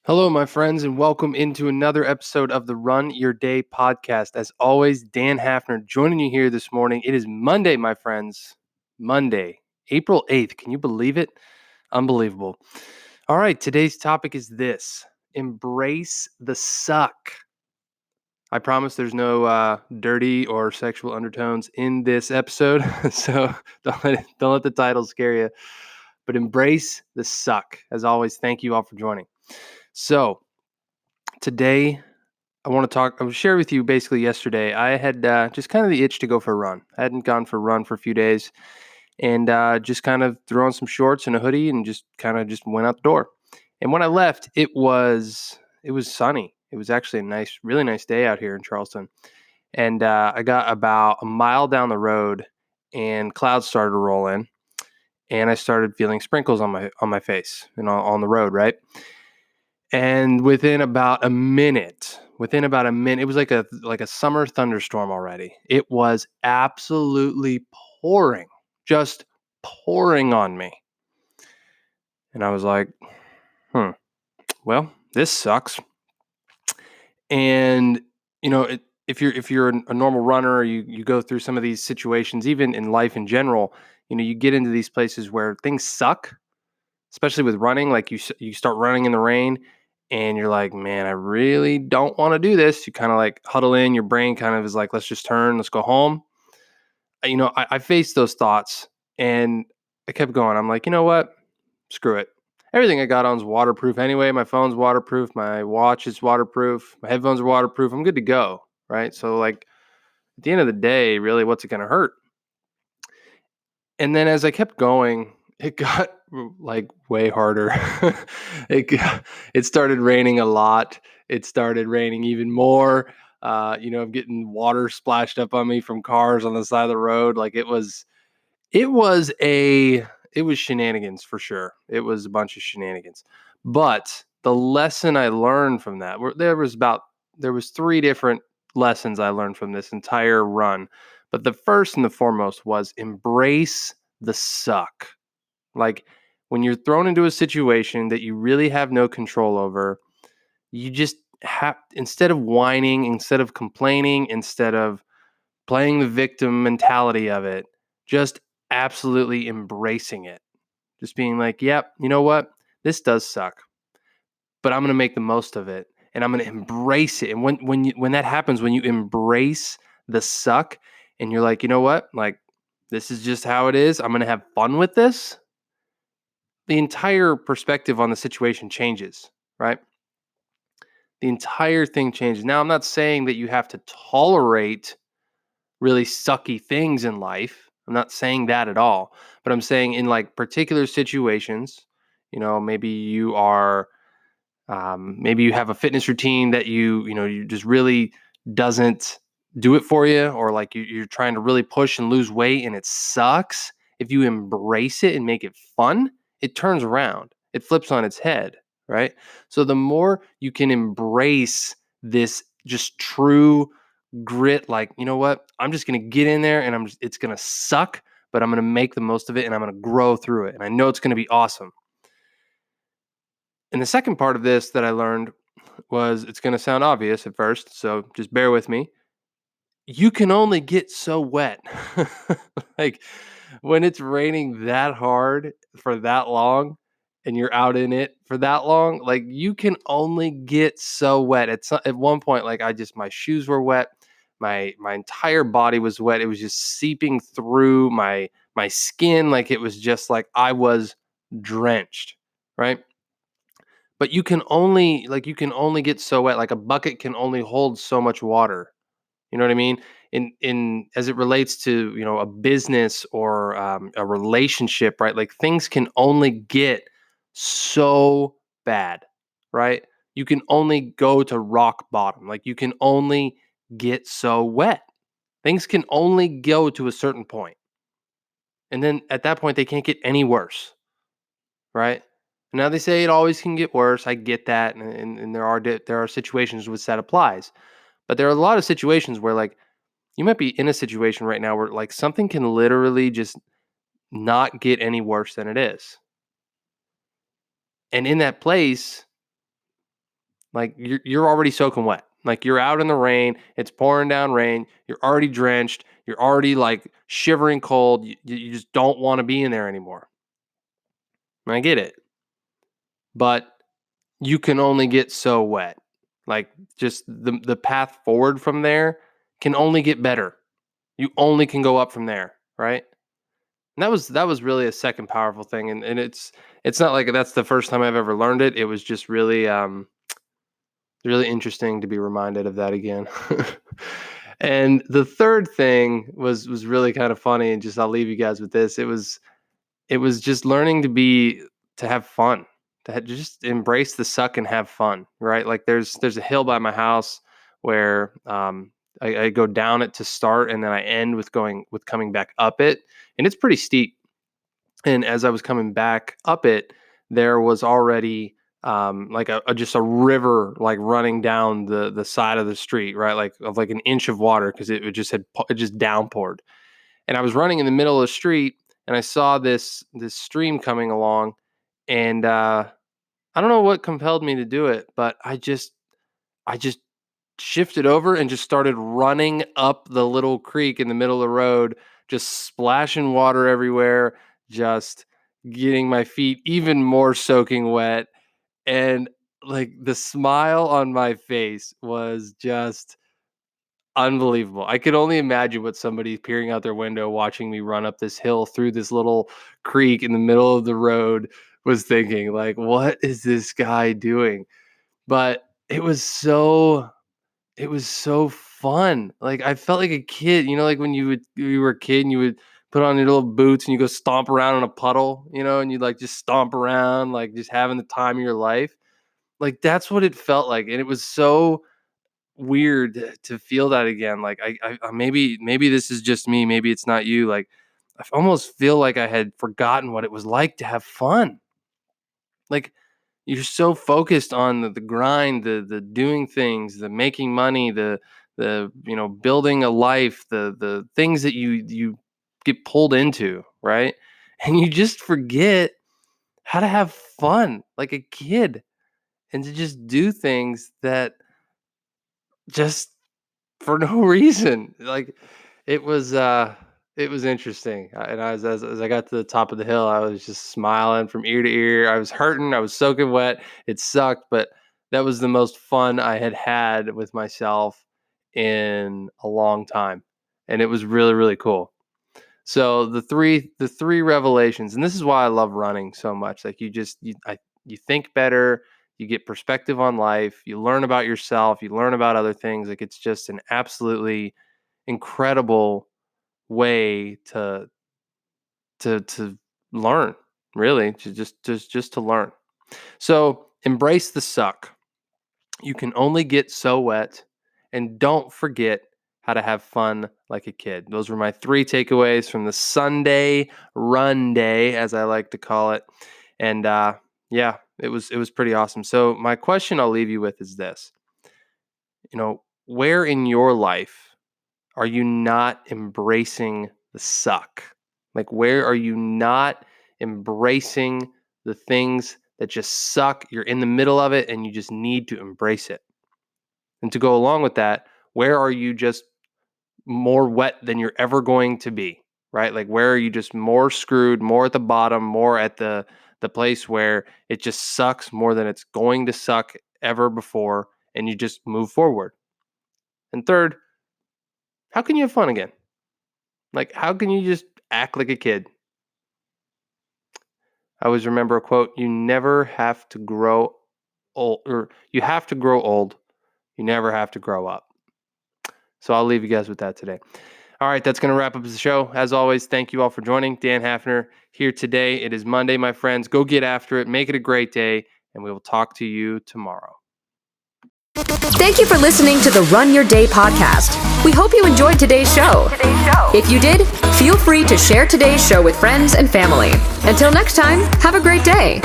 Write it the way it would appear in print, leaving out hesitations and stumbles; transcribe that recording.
Hello, my friends, and welcome into another episode of the Run Your Day podcast. As always, Dan Hafner joining you here this morning. It is Monday, my friends. Monday, April 8th. Can you believe it? Unbelievable. All right, today's topic is this: embrace the suck. I promise there's no dirty or sexual undertones in this episode, so don't let the title scare you. But embrace the suck. As always, thank you all for joining. So, today I want to talk. I was sharing with you basically yesterday. I had just kind of the itch to go for a run. I hadn't gone for a run for a few days, and just kind of threw on some shorts and a hoodie, and just kind of just went out the door. And when I left, it was sunny. It was actually a nice, really nice day out here in Charleston. And I got about a mile down the road, and clouds started to roll in, and I started feeling sprinkles on my face and on the road, right? And within about a minute, it was like a summer thunderstorm already. It was absolutely pouring, just pouring on me. And I was like, well, this sucks. And if you're a normal runner, or you go through some of these situations, even in life in general, you get into these places where things suck, especially with running. Like you start running in the rain, and you're like, man, I really don't want to do this. You kind of like huddle in. Your brain kind of is like, let's just turn, let's go home. I faced those thoughts, and I kept going. I'm like, you know what? Screw it. Everything I got on is waterproof anyway. My phone's waterproof. My watch is waterproof. My headphones are waterproof. I'm good to go. Right. So, like, at the end of the day, really, what's it going to hurt? And then as I kept going, it got like way harder. It started raining a lot. It started raining even more. I'm getting water splashed up on me from cars on the side of the road. Like it was shenanigans for sure. It was a bunch of shenanigans. But the lesson I learned from that, there was three different lessons I learned from this entire run. But the first and the foremost was embrace the suck. Like, when you're thrown into a situation that you really have no control over, you just have, instead of whining, instead of complaining, instead of playing the victim mentality of it, just absolutely embracing it. Just being like, yep, you know what? This does suck, but I'm going to make the most of it, and I'm going to embrace it. And when that happens, when you embrace the suck, and you're like, you know what? Like, this is just how it is. I'm going to have fun with this. The entire perspective on the situation changes, right? The entire thing changes. Now, I'm not saying that you have to tolerate really sucky things in life. I'm not saying that at all. But I'm saying in like particular situations, maybe you are, maybe you have a fitness routine that you just really doesn't do it for you, or like you're trying to really push and lose weight and it sucks. If you embrace it and make it fun, it turns around. It flips on its head, right? So the more you can embrace this just true grit, like, you know what? I'm just going to get in there, and it's going to suck, but I'm going to make the most of it, and I'm going to grow through it. And I know it's going to be awesome. And the second part of this that I learned was, it's going to sound obvious at first, so just bear with me. You can only get so wet. Like, when it's raining that hard for that long, and you're out in it for that long, like, you can only get so wet. At one point, like, my shoes were wet. My entire body was wet. It was just seeping through my skin. Like, it was just like I was drenched, right? But you can only get so wet. Like, a bucket can only hold so much water. You know what I mean? In as it relates to, a business or a relationship, right? Like, things can only get so bad, right? You can only go to rock bottom. Like, you can only get so wet. Things can only go to a certain point. And then at that point, they can't get any worse, right? Now, they say it always can get worse. I get that, and there are situations which that applies, but there are a lot of situations where, like, you might be in a situation right now where, like, something can literally just not get any worse than it is. And in that place, Like you're already soaking wet. Like you're out in the rain, it's pouring down rain, you're already drenched, you're already like shivering cold. You just don't want to be in there anymore. And I get it. But you can only get so wet. Like just the path forward from there can only get better. You only can go up from there, right? And that was really a second powerful thing. And it's not like that's the first time I've ever learned it. It was just really really interesting to be reminded of that again. And the third thing was really kind of funny, and just I'll leave you guys with this. It was just learning to have fun, just embrace the suck and have fun, right? Like there's a hill by my house where I go down it to start, and then I end with coming back up it, and it's pretty steep. And as I was coming back up it, there was already like just a river like running down the side of the street, right? Like of like an inch of water because it just downpoured. And I was running in the middle of the street, and I saw this stream coming along, and I don't know what compelled me to do it, but I just shifted over and just started running up the little creek in the middle of the road, just splashing water everywhere, just getting my feet even more soaking wet. And like the smile on my face was just unbelievable. I could only imagine what somebody peering out their window watching me run up this hill through this little creek in the middle of the road was thinking, like, what is this guy doing? But it was so fun. Like I felt like a kid, like when you were a kid and you would put on your little boots and you go stomp around in a puddle, and you like just stomp around, like just having the time of your life. Like that's what it felt like. And it was so weird to feel that again. Like maybe this is just me. Maybe it's not you. Like I almost feel like I had forgotten what it was like to have fun. Like you're so focused on the grind, the doing things, the making money, the building a life, the things that you get pulled into, right? And you just forget how to have fun like a kid and to just do things that just for no reason. Like it was it was interesting. And I was as I got to the top of the hill, I was just smiling from ear to ear. I was hurting, I was soaking wet. It sucked, but that was the most fun I had had with myself in a long time. And it was really really cool. So the three revelations, and this is why I love running so much. Like you think better, you get perspective on life, you learn about yourself, you learn about other things. Like it's just an absolutely incredible way to learn, really, to just to learn. So embrace the suck. You can only get so wet, and don't forget how to have fun like a kid. Those were my 3 takeaways from the Sunday run day, as I like to call it. And yeah, it was pretty awesome. So my question I'll leave you with is this. Where in your life are you not embracing the suck? Like where are you not embracing the things that just suck? You're in the middle of it and you just need to embrace it. And to go along with that, where are you just more wet than you're ever going to be, right? Like where are you just more screwed, more at the bottom, more at the place where it just sucks more than it's going to suck ever before, and you just move forward. And third, how can you have fun again? Like how can you just act like a kid? I always remember a quote, you never have to grow old, or you have to grow old. You never have to grow up. So I'll leave you guys with that today. All right, that's going to wrap up the show. As always, thank you all for joining. Dan Hafner here today. It is Monday, my friends. Go get after it. Make it a great day, and we will talk to you tomorrow. Thank you for listening to the Run Your Day podcast. We hope you enjoyed today's show. If you did, feel free to share today's show with friends and family. Until next time, have a great day.